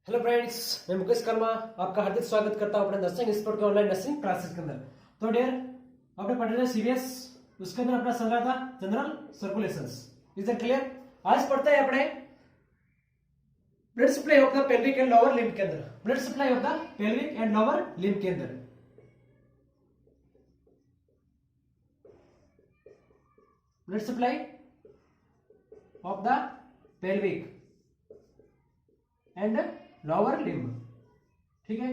Hello friends, मैं मुकेश कर्मा आपका हार्दिक स्वागत करता हूं अपने नर्सिंग एक्सपर्ट के ऑनलाइन नर्सिंग क्लासेस के अंदर। तो डियर, आपने पढ़ा था सीवीएस, उसके अंदर अपना चल रहा था general circulations. Is it clear? आज पढ़ते हैं अपने blood supply of the pelvic and lower limb के अंदर। Blood supply of the pelvic and lower limb के अंदर blood supply of the pelvic and lower limb. ठीक है,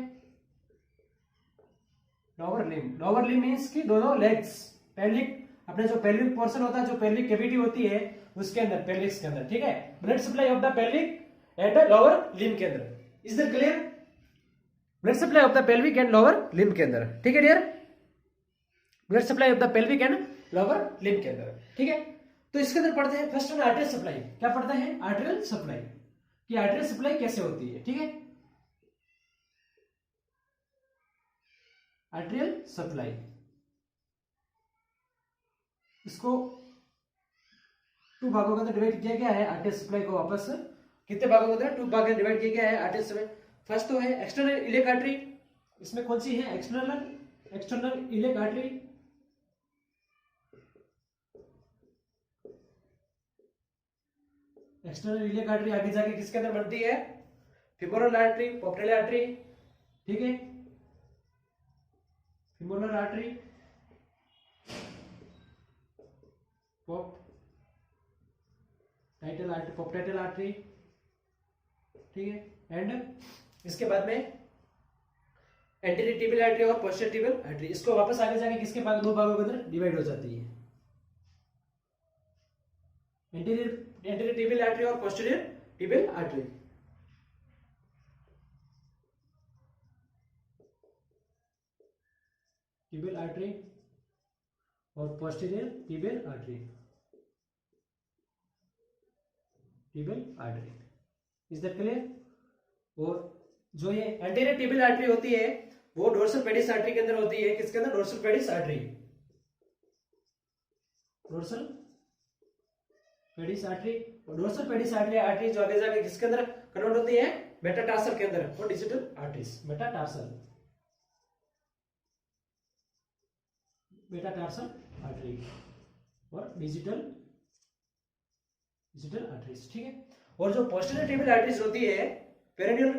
लोअर लिम्ब मीन्स कि दोनों लेग्स, पेल्विक, अपने जो पेल्विक पोर्शन होता है, जो पेल्विक कैविटी होती है उसके अंदर, पेल्विक्स के अंदर। ठीक है, blood supply of the pelvic and lower limb के अंदर। Is that clear? Blood supply of the pelvic and lower limb के अंदर। ठीक है dear, blood supply of the pelvic and lower limb के अंदर। ठीक है, तो इसके अंदर पढ़ते हैं फर्स्ट में आर्टेरियल सप्लाई। क्या पढ़ते हैं? आर्टेरियल सप्लाई, कि आर्टेरियल सप्लाई कैसे होती है। ठीक है, आर्टेरियल सप्लाई, इसको टू भागों के अंदर डिवाइड किया गया है। आर्टेरियल सप्लाई को वापस कितने भागों के अंदर? टू भाग में डिवाइड किया गया है आर्टेरियल सप्लाई। फर्स्ट तो है एक्सटर्नल इलियक आर्टरी। इसमें कौन सी है? External iliac artery. External iliac artery आगे जाके किसके अंदर बनती है? Femoral artery, popliteal artery. ठीक है, femoral artery, popliteal artery, popliteal artery. ठीक है, एंड इसके बाद में एंटीरियर टिबियल आर्टरी और पोस्टीरियर टिबियल आर्टरी। इसको वापस आगे जाके किसके भाग, दो भागों के अंदर डिवाइड हो जाती है। एंटीरियर टिबियल आर्टरी और posterior tibial artery. Tibial artery और posterior tibial artery. Tibial artery, is that clear? और जो ये एंटीरियर टिबियल आर्टरी होती है वो डोर्सल पेडिस आर्टरी के अंदर होती है। किसके अंदर? Dorsal pedis artery. Dorsal pedis artery, और डोर्सल पेडिस आर्टरी जो आगे जाके किसके अंदर कन्वर्ट होती है? मेटाटार्सल के अंदर, और डिजिटल आर्टरीज। मेटाटार्सल आर्टरी और डिजिटल आर्टरीज। ठीक है, और जो पोस्टीरियर टिबियल आर्टरीज होती है, peroneal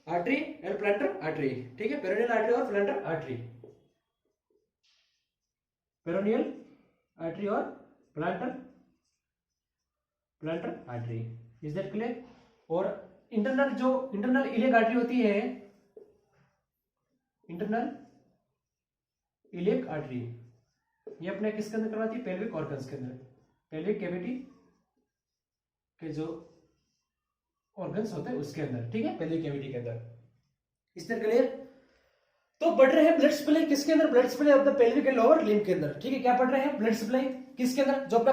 artery and plantar artery. ठीक है, पेरिनियल आर्टरी और प्लांटर आर्टरी। पेरिनियल आर्टरी और plantar artery. Is that clear? और इंटरनल इलियक आर्टरी होती है, इंटरनल इलियक आर्टरी, ये अपने किसके अंदर करवाती है? पेल्विक ऑर्गन्स के अंदर, पेल्विक कैविटी के जो ऑर्गन्स होते हैं उसके अंदर। ठीक है, पेल्विक कैविटी के अंदर। इस तरह क्लियर? तो बढ़ रहे हैं ब्लड सप्लाई किसके अंदर? Blood supply of the pelvic and lower limb के अंदर। ठीक है, क्या पढ़ रहे हैं? ब्लड सप्लाई किसके अंदर? जो अपना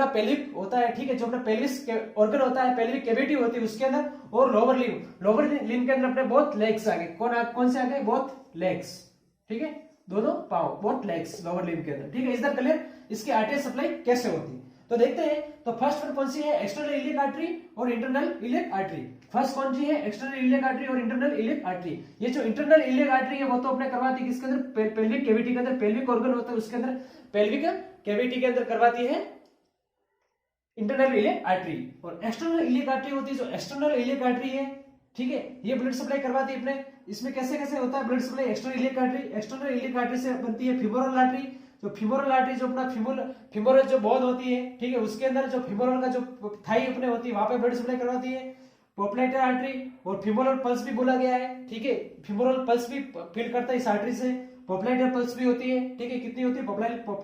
पेल्विक होता है। ठीक है, जो अपना पेल्विक ऑर्गन होता है, पेल्विक कैविटी होती है उसके अंदर, और लोअर लिम्ब के अंदर अपने बोथ लेग्स आगे। कौन से आगे? Both legs. ठीक है, दोनों पांव, बोथ लेग्स लोअर लिम्ब के अंदर। ठीक है, इज दैट क्लियर? इसकी आर्टरी सप्लाई कैसे होती है तो देखते हैं। तो फर्स्ट वन कौन सी है? एक्सटर्नल इलियक आर्टरी और इंटरनल इलियक आर्टरी। फर्स्ट कौन सी है? एक्सटर्नल इलियक आर्टरी और इंटरनल इलियक आर्टरी। ये जो इंटरनल इलियक आर्टरी है वो तो अपने करवाती है किसके अंदर? पेल्विक कैविटी के अंदर। पेल्विक ऑर्गन होता है उसके अंदर, पेल्विक कैविटी के अंदर करवाती है इंटरनल इलियक आर्टरी। और एक्सटर्नल इलियक आर्टरी होती है जो एक्सटर्नल इलियक आर्टरी है। ठीक है, ये ब्लड सप्लाई करवाती है अपने। इसमें कैसे कैसे होता है blood supply? External iliac artery से बनती है फीमोरल आर्टरी। जो फीमोरल आर्टरी, जो अपना फीमोरल जो बोन होती है, ठीक है, उसके अंदर जो फीमोरल का जो थाई अपने होती है वहां पे ब्लड सप्लाई करवाती है पोप्लेटर आर्टरी। और फीमोरल पल्स भी बोला गया है। ठीक है, फीमोरल पल्स भी फील करता है इस आर्टरी से। पोप्लेटर पल्स भी होती है। ठीक है, कितनी होती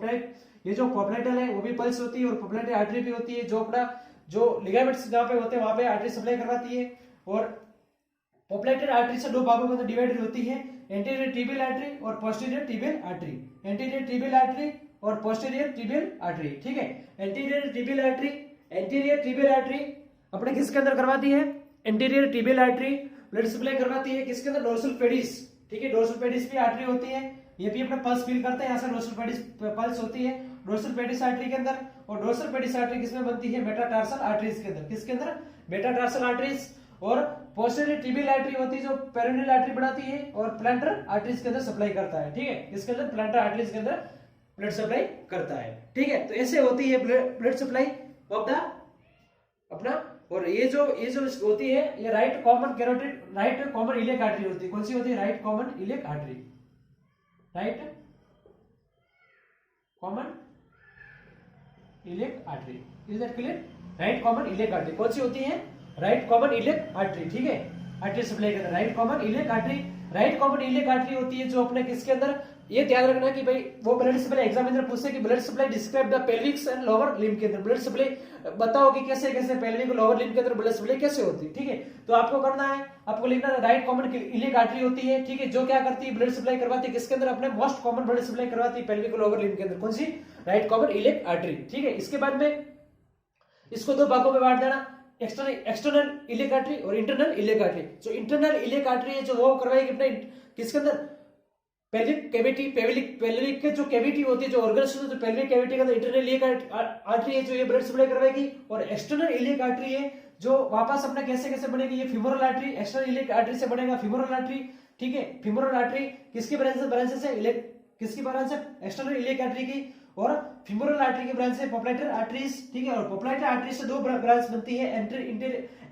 है? ये जो पोप्लेटर है वो भी पल्स होती है, और पोप्लेटर आर्टरी भी होती है। जो अपना जो लिगामेंट्स जहां पे होते हैं वहां पे आर्टरी सप्लाई करवाती है। और पोप्लेटर आर्टरी से दो भागों में डिवाइडेड होती है, एंटीरियर टिबियल आर्टरी और posterior tibial artery. Anterior tibial artery और पोस्टीरियर टिबियल आर्टरी। ठीक है, एंटीरियर टिबियल आर्टरी अपने किसके अंदर करवाती है? Anterior tibial artery blood supply करवाती है किसके अंदर? Dorsal pedis. ठीक है, डोर्सल पेडिस भी आर्टरी होती है, ये भी अपना पल्स फील करते हैं, यहाँ से डोर्सल पेडिस पल्स होती है डोर्सल पेडिस आर्टरी के अंदर। और डोर्सल पेडिस आर्टरी किसमें बनती है? मेटाटार्सल आर्टरीज के अंदर। किसके अंदर? Metatarsal arteries. और पोस्टीरियर टिबियल आर्टरी होती है जो पेरोनियल आर्टरी बढ़ाती है और प्लांटर आर्टरीज के अंदर सप्लाई करता है, ठीक है, इसके अंदर प्लांटर आर्टरीज के अंदर ब्लड सप्लाई करता है, ठीक है। तो ऐसे होती है ब्लड सप्लाई ऑफ द अपना। और ये जो होती है ये right common carotid, right common iliac artery होती है। कौन सी होती है? Right common iliac artery, right common iliac artery, is that clear? Right common iliac artery कौन सी होती है? राइट कॉमन इलियक आर्टरी, ठीक है, आर्टरी सप्लाई करता है right common iliac artery. Right common iliac artery होती है जो अपने किसके अंदर, ये ध्यान रखना कि भाई वो ब्लड सप्लाई एग्जामिनर पूछते कि blood supply describe the pelvic and lower limb के अंदर ब्लड सप्लाई बताओ कि कैसे कैसे पेल्विक और लोअर लिम्ब के अंदर ब्लड सप्लाई कैसे होती है, ठीक है। तो आपको करना है, आपको लिखना है राइट कॉमन इलियक आर्टरी होती है, ठीक है, जो क्या करती है? ब्लड सप्लाई करवाती है किसके अंदर? अपने मोस्ट कॉमन ब्लड सप्लाई करवाती है पेल्विक और लोअर लिम्ब के अंदर। कौन सी? राइट कॉमन इलियक आर्टरी, ठीक है। इसके बाद में इसको दो भागों में बांट देना, एक्सटर्नल इलियक आर्टरी और इंटरनल इलियक आर्टरी। जो इंटरनल इलियक आर्टरी है जो वो करवाएगी अपने किसके अंदर? पेल्विक कैविटी, पेल्विक के जो कैविटी होती है, जो ऑर्गन्स होते हैं, जो पेल्विक कैविटी के अंदर इंटरनल इलियक आर्टरी है जो ये ब्लड सप्लाई करवाएगी। और एक्सटर्नल इलियक आर्टरी है जो वापस अपना कैसे कैसे बनेगी? ये femoral artery, external iliac artery से बनेगा फीमोरल आर्टरी, ठीक है। फीमोरल आर्टरी किसकी ब्रांच से? किसकी ब्रांच है? एक्सटर्नल इलियक आर्टरी की। और फीमोरल आर्टरी की ब्रांच है पोप्लाइटर आर्टरीज, ठीक है। और पोप्लाइटर आर्टरी से दो ब्रांच बनती है,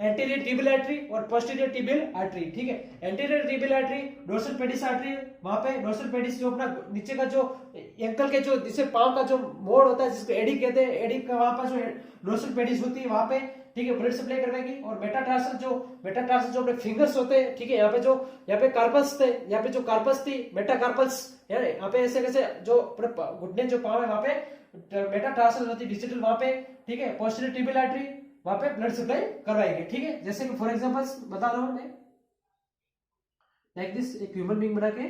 एंटीरियर टिबियल आर्टरी और पोस्टीरियर टिबियल आर्टरी, ठीक है। Anterior tibial artery dorsal pedis artery, वहां पे डोर्सल पेडिस जो अपना नीचे का जो एंकल के जो जिसे पांव का जो मोड़ होता है जिसको एडी कहते हैं, एडी का वहां पर जो डोर्सल पेडिस होती है वहां पे, ठीक है, ब्लड सप्लाई करवाएगी। और मेटाटार्सल जो अपने फिंगर्स होते हैं, ठीक है, यहाँ पे कार्पल्स थे, यहाँ पे जो कार्पल्स थी मेटाकार्पल्स, यहाँ पे ऐसे कैसे जो घुटने जो पांव है वहां पे मेटाटार्सल होती है डिजिटल वहां पे, ठीक है। पोस्टीरियर टिबियल आर्टरी वहां पे ब्लड सप्लाई करवाएगी, ठीक है। जैसे कि फॉर एग्जांपल्स बता रहा हूं मैं, लाइक दिस, एक ह्यूमन बीइंग बना के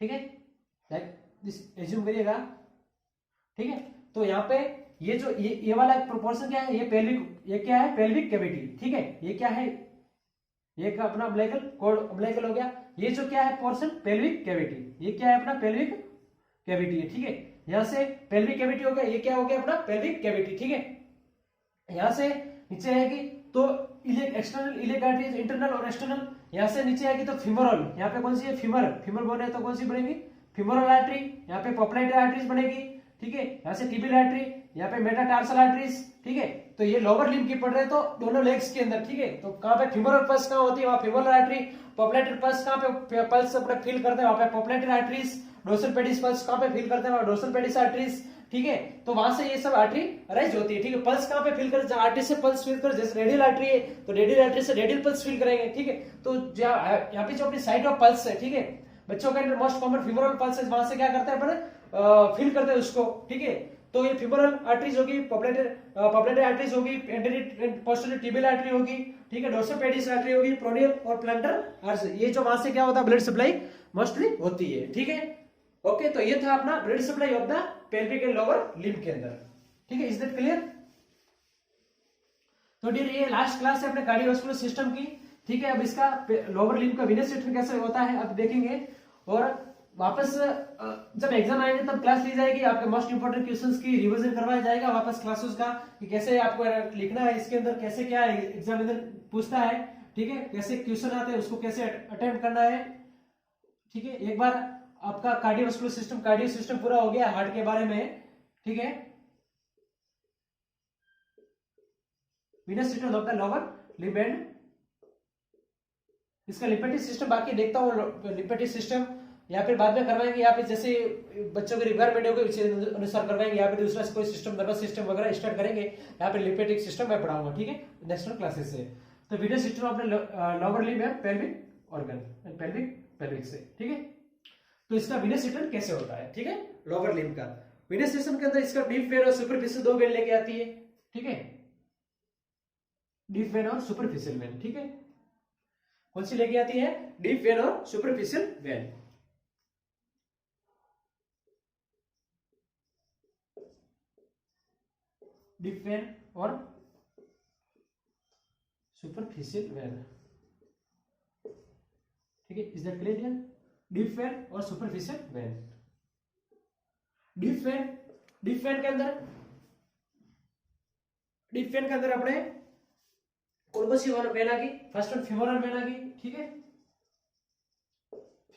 ठीक है, लाइक दिस एज्यूम करिएगा, ठीक है। तो यहाँ पे ये वाला प्रोपोर्शन क्या है? ये क्या है? पेल्विक कैविटी, ठीक है। ये क्या है? ये का अपना अम्बिलिकल हो गया। ये जो क्या है पोर्शन? Pelvic cavity. ये क्या है? अपना पेल्विक कैविटी है, ठीक है। यहां से पेल्विक कैविटी हो गया, ये क्या हो गया? अपना पेल्विक कैविटी, ठीक है। यहां से नीचे आएगी तो एक्सटर्नल इलियक आर्टरी, इंटरनल और एक्सटर्नल। यहां से नीचे आएगी तो फीमोरल, यहाँ पे कौन सी है? फीमर बोने तो कौन सी बनेगी? Femoral artery. यहाँ पे पोप्लाइटर आर्टरीज बनेगी, ठीक है। यहाँ से टिबियल आर्टरी, यहाँ पे मेटाटार्सल आर्टरीज, ठीक है। तो ये लोअर लिम्ब की पड़ रहे तो दोनों लेग्स के अंदर, ठीक है। तो कहां पे फीमोरल पल्स कहां होती है? वहां फीमोरल आर्टरी। पोप्लाइटर पल्स कहां पे पल्स अपने फील करते हैं? वहां पे पोप्लाइटर आर्टरीज। डोर्सल पेडिस पल्स कहां पे फील करते हैं? वहां डोर्सल पेडिस आर्टरीज, ठीक है। तो वहां से ये सब आर्टरी अरेंज होती है, ठीक है। पल्स कहां पे फील कर? आर्टरी से पल्स फील कर, जैसे रेडियल आर्टरी है तो रेडियल आर्टरी से रेडियल पल्स फील करेंगे, ठीक है। तो यहाँ पे जो अपनी साइट ऑफ पल्स है, ठीक है, बच्चों के अंदर मोस्ट कॉमन फीमोरल पल्स है, वहां से क्या करते हैं अपन? फील करते हैं उसको, ठीक है। तो ये फीमोरल आर्टरीज होगी, पोप्लाइटर आर्टरीज होगी, पोस्टीरियर टिबियल आर्टरी होगी, ठीक है, डोर्सल पेडिस आर्टरी होगी, प्रोनियल और प्लांटर आर्टरी। ये जो वहां से क्या होता है? ब्लड सप्लाई मोस्टली होती है, ठीक है। ओके, तो ये था अपना blood supply of the pelvic and lower limb के अंदर, ठीक है। Is that clear? तो डियर ये लास्ट क्लास है अपने कार्डियोवास्कुलर सिस्टम की, ठीक है। अब इसका लोअर लिम्ब का वेनस सिस्टम कैसे होता है अब देखेंगे। और वापस जब एग्जाम आएंगे तब क्लास ली जाएगी, आपके मोस्ट इंपोर्टेंट क्वेश्चंस की रिवीजन करवाया जाएगा वापस क्लासेस का, कि कैसे आपको लिखना है इसके अंदर, कैसे क्या एग्जामिनर पूछता है, ठीक है, कैसे क्वेश्चन आते हैं उसको कैसे अटेम्प्ट करना है, ठीक है। एक बार आपका कार्डियोवास्कुलर सिस्टम, कार्डियो सिस्टम पूरा हो गया हार्ट के बारे में, ठीक है। Venous system of the lower limb and इसका लिम्फेटिक सिस्टम बाकी देखता हूँ, लिम्फेटिक सिस्टम या फिर बाद में करवाएंगे, या फिर जैसे बच्चों की रिक्वायरमेंट होगी उसी अनुसार करवाएंगे, या फिर दूसरा कोई सिस्टम नर्वस सिस्टम वगैरह स्टार्ट करेंगे, या फिर लिम्फेटिक सिस्टम मैं पढ़ाऊंगा, ठीक है, नेक्स्ट क्लासेस से। तो वीनस सिस्टम अपने लोअर लिम्ब है पेल्विक ऑर्गन, पेल्विक से, ठीक है। तो इसका वीनस सिस्टम कैसे होता है, ठीक है, लोअर लिम्ब का वीनस सिस्टम के अंदर इसका डीप वेन और सुपरफिशियल दो वेन लेके आती है, ठीक है, डीप वेन और सुपरफिशियल वेन, ठीक है। कौन सी लेके आती है? डीप वेन और सुपरफिशियल वेन। डीप वेन और सुपरफिशियल वेन, ठीक है। Is that clear? Deep vein और सुपरफिशियल वेन। डीप वेन के अंदर अपने कौन सी वेन आ गई? फर्स्ट वन फीमोरल वेन आ गई, ठीक है,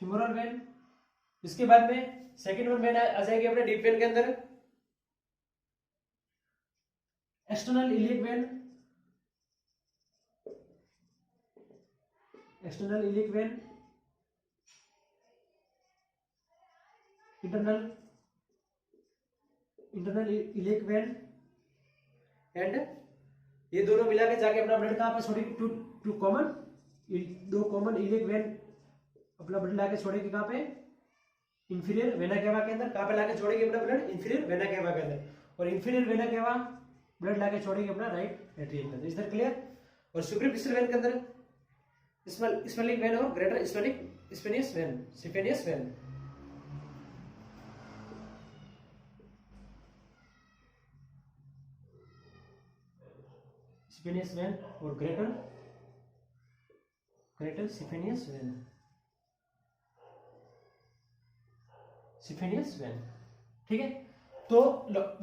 फीमोरल वेन। इसके बाद में सेकेंड वन वेन आ जाएगी अपने डीप वेन के अंदर external iliac when, external iliac when, internal iliac when, and ये दोनों मिला के जाके अपना ब्लड कहां पे छोड़ेगी? टू कॉमन, दो कॉमन इलियक वेन अपना ब्लड लाके छोड़ेगी कहां पे? इंफीरियर वेना केवा के अंदर। कहां पे लाके छोड़ेगी अपना ब्लड? इंफीरियर वेना केवा के अंदर। और इंफीरियर वेना केवा ब्लड लाके छोड़ेगी अपना राइट एट्रियम के अंदर। Is that clear? और सुपरफिशियल वेन के अंदर स्मेलिंग वेन और ग्रेटर स्पेनियस वेन, सिफेनियस वेन। स्पेनियस वेन और ग्रेटर सिफेनियस वेन, सिफेनियस वेन, ठीक है। तो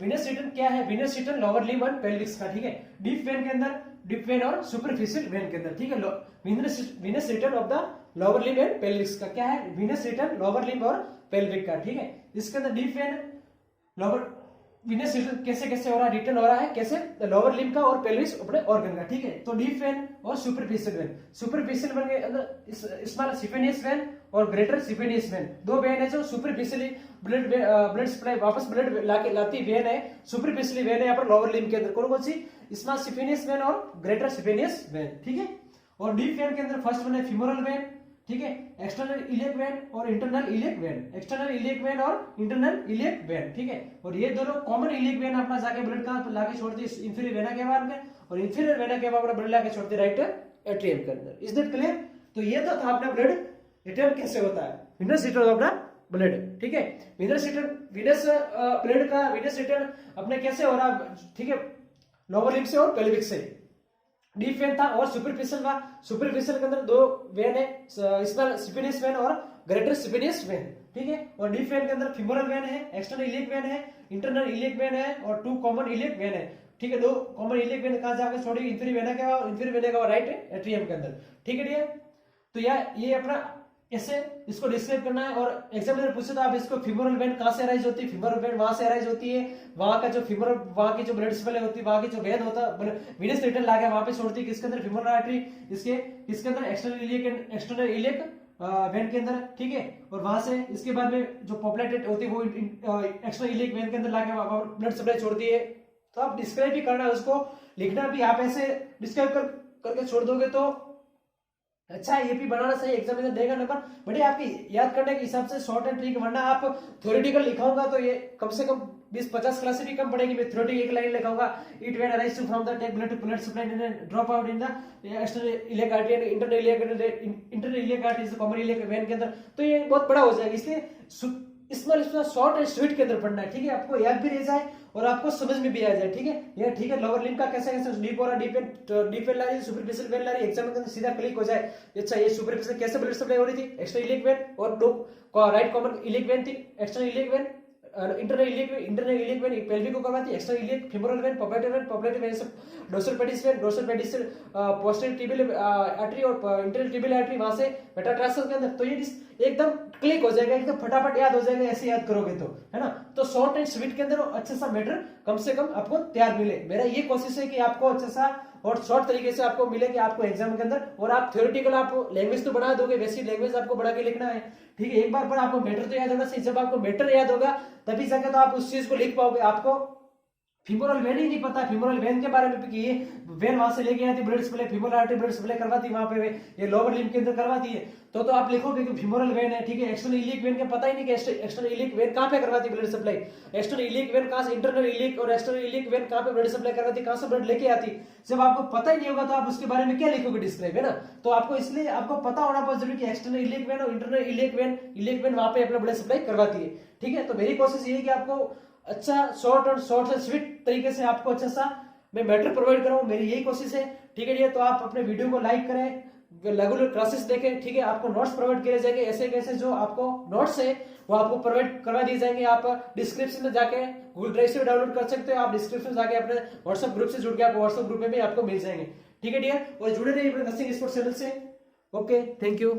विनस रिटर्न क्या है? विनस रिटर्न लोअर लिम्ब और पेल्विक्स का, ठीक है। डीप वेन के अंदर डीप वेन और सुपरफिशियल वेन के अंदर, ठीक है। Venus return of the lower limb and पेल्विक्स का क्या है? विनस रिटर्न लोअर लिम्ब और पेल्विक का, ठीक है। इसके अंदर deep vein lower Venus return कैसे कैसे हो रहा है? रिटर्न हो रहा है कैसे? लोअर लिम्ब का और पेल्विस अपने ऑर्गन का, ठीक है। तो डीप वेन और सुपरफिशियल वेन, सुपरफिशियल वेन के अंदर स्मॉल सिफेनियस वेन और ग्रेटर सिफेनियस वेन, दो वेन है जो सुपरफिशियली ब्लड सप्लाई वापस ब्लड लाती वेन है। सुपरफिशियली वेन है यहाँ पर लोअर लिम्ब के अंदर कौन कौन सी? स्मॉल सिफेनियस वेन और ग्रेटर सिफेनियस वेन, ठीक है। और डीप वेन के अंदर फर्स्ट वन है फीमोरल वेन, ठीक है, एक्सटर्नल इलियक वेन और internal iliac when, external iliac when और इंटरनल इलियक वेन, ठीक है। और ये दोनों कॉमन इलियक वेन अपना जाके ब्लड का लाके छोड़ती है इंफीरियर वेना केवा में, और इंफीरियर वेना केवा अपना ब्लड लाके छोड़ती है राइट एट्रियम के अंदर। Is that clear? तो ये तो था अपना ब्लड रिटर्न कैसे होता है, Venus return of the blood, ठीक है। विनस ब्लड का विनस रिटर्न अपने कैसे हो रहा, ठीक है, लोअर लिम्ब से और पेल्विक से। डीप वेन था और सुपरफिशियल था। सुपरफिशियल के अंदर दो वेन है, स्मॉल सिफेनियस वेन और ग्रेटर सिफेनियस वेन, ठीक है। और डीप वेन के अंदर फीमोरल वेन है, एक्सटर्नल इलियक वेन है, इंटरनल इलियक वेन है और टू कॉमन इलियक वेन है, ठीक है। दो कॉमन इलियक वेन कहां जाकर छोड़ेगी? इंफीरियर वेना के बाद, इंफीरियर वेना के बाद राइट एट्रियम के अंदर, ठीक है डियर। तो ये अपना ऐसे इसको डिस्क्राइब करना है। और एग्जामिनर पूछे तो आप इसको फीमोरल वेन कहां से अराइज होती है? फीमोरल वेन वहां से अराइज होती है, वहां का जो फीमोरल, वहां की जो ब्लड सप्लाई होती है, वहां की जो वेन होता है विनस रिटर्न लाके वहां पे छोड़ती है किसके अंदर? फीमोरल आर्टरी, इसके अंदर एक्सटर्नल इलियक वेन के अंदर, ठीक है। और वहां से इसके बाद में जो पॉपुलेटेड होती है वो एक्सटर्नल इलियक वेन के अंदर लाके ब्लड सप्लाई छोड़ती है। तो आप डिस्क्राइब भी करना है, उसको लिखना भी आप ऐसे डिस्क्राइब करके छोड़ दोगे तो अच्छा एपी बनाना सही, एग्जामिनर देगा नंबर। बड़े आपकी याद करने के हिसाब से शॉर्ट एंड ट्रिक, वरना आप थ्योरेटिकल लिखाऊंगा तो ये कम से कम 20-50 क्लास से भी कम पड़ेगी। मैं थ्योरेटिकल एक लाइन लिखाऊंगा, it vein arise from the take blood to blood supply and drop out in the external iliac artery and internal iliac artery is common iliac vein के अंदर। तो ये बहुत बड़ा हो जाएगा, इसलिए इसमें शॉर्ट एंड स्वीट के अंदर पढ़ना है, ठीक है। आपको याद भी रह जाए और आपको समझ में भी आ जाए, ठीक है। ये ठीक है, लोअर लिम्ब का कैसे कैसे डीप हो रहा, डीप वेन ला रही है, सुपरफिशियल वेन ला रही है, एग्जाम के अंदर सीधा क्लिक हो जाए। अच्छा ये सुपरफिशियल कैसे ब्लड सप्लाई हो रही थी? एक्सटर्नल इलियक वेन और दो राइट कॉमन इलियक वेन थी, external iliac when, internal iliac when pelvic को करवाती है, external iliac femoral when, populated when, dorsal pedis posterior tibial artery और इंटरनल टिबियल आर्टरी, वहां से मेटाटार्सल के अंदर। तो ये एकदम क्लिक हो जाएगा, एकदम फटाफट याद हो जाएगा, ऐसे याद करोगे तो, है ना। तो शॉर्ट एंड स्वीट के अंदर अच्छा सा मैटर कम से कम आपको तैयार मिले। मेरा ये कोशिश है कि आपको अच्छा सा और शॉर्ट तरीके से आपको मिले कि आपको एग्जाम के अंदर, और आप थ्योरेटिकल आप लैंग्वेज तो बना दोगे, वैसी लैंग्वेज आपको बढ़ा के लिखना है, ठीक है। एक बार पर आपको मैटर तो याद होना चाहिए, जब आपको मैटर याद होगा तभी जाकर तो आप उस चीज को लिख पाओगे। आपको फीमोरल वेन ही नहीं पता, फीमोरल वेन के बारे में कि ये वेन वहां से लेके आती blood supply, femoral artery blood supply करवाती वहां पे, ये लोअर लिम्ब के अंदर करवाती है, तो आप लिखोगे कि फीमोरल वेन है, ठीक है। एक्सटर्नल इलियक वेन का पता ही नहीं कि एक्सटर्नल इलियक वेन कहां पे करवाती blood supply, external iliac when कहां से, इंटरनल इलियक और एक्सटर्नल इलियक वेन कहां पे ब्लड सप्लाई करवाती, कहां से ब्लड लेके आती। जब आपको पता ही नहीं होगा तो आप उसके बारे में क्या लिखोगे डिस्क्राइब, है ना। तो आपको इसलिए आपको पता होना बहुत जरूरी कि एक्सटर्नल इलियक वेन और इंटरनल इलियक वेन वहां पे अपना ब्लड सप्लाई करवाती है, ठीक है। तो मेरी कोशिश ये है कि आपको अच्छा शॉर्ट एंड स्वीट तरीके से आपको अच्छा सा मैं मैटर प्रोवाइड कराऊं, मेरी यही कोशिश है, ठीक है। तो आप अपने वीडियो को लाइक करें, रेगुलर क्लासेस देखें, ठीक है। आपको नोट्स प्रोवाइड किए जाएंगे, ऐसे कैसे जो आपको नोट्स है वो आपको प्रोवाइड करवा दिए जाएंगे। आप डिस्क्रिप्शन में जाके गूगल ड्राइव से डाउनलोड कर सकते हो, आप डिस्क्रिप्शन में जाके अपने व्हाट्सएप ग्रुप से जुड़ के आप व्हाट्सएप ग्रुप में भी आपको मिल जाएंगे, ठीक है डियर। और जुड़े रहिए नर्सिंग स्पोर्ट्स चैनल से। Okay, thank you.